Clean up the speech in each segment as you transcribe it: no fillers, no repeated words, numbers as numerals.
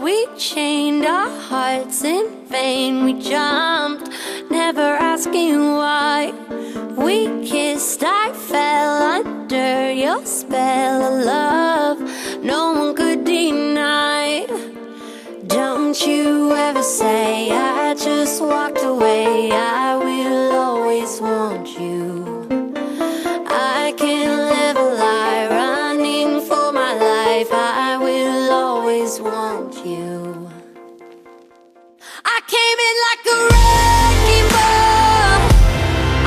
we chained our hearts in vain. We jumped, never asking why. We kissed, I fell under your spell of love no one could deny. Don't you ever say I just walked away. I will always want you. I can't live a lie, running for my life. I will always want you. I came in like a wrecking ball.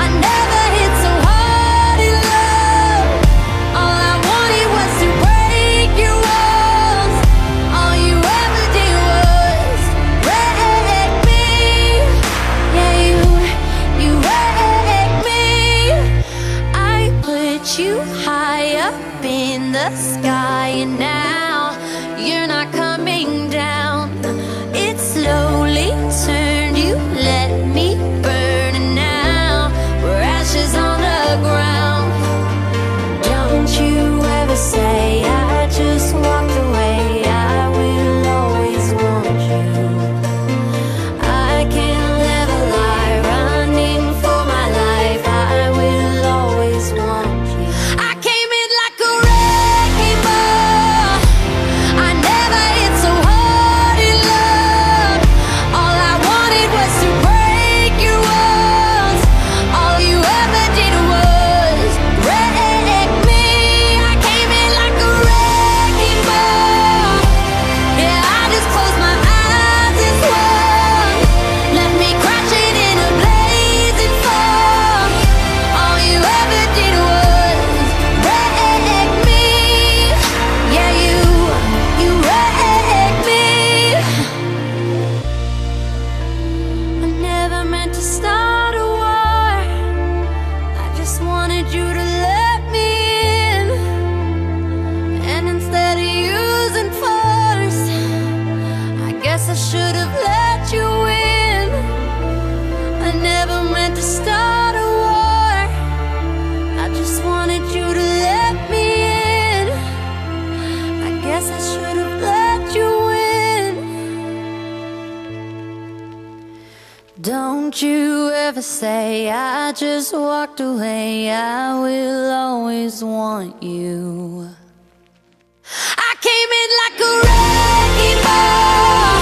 I never hit so hard in love. All I wanted was to break your walls. All you ever did was wreck me. Yeah, you wrecked me. I put you high up in the sky, and now you're not coming down. It slowly turned, you let me burn, and now we're ashes on the ground. Don't you ever say I just walked away. I will always want you. I can't live a lie, running for my life. I will always want you. I came in like a wrecking ball. I never hit so hard in love. All I wanted was to break your walls. All you ever did was wreck me. I came in like a wrecking ball. Yeah, I just closed my eyes and swung. Left me crashing in a blazing fall. All you ever did was wreck me. Yeah, you wrecked me. I never meant to start a war. I just wanted you to let me in. And instead of using force, I guess I should have let you in. I never meant to start a war. I just wanted you to let me in. I guess I should have let you in. Don't you ever say I just walked away. I will always want you. I came in like a wrecking ball.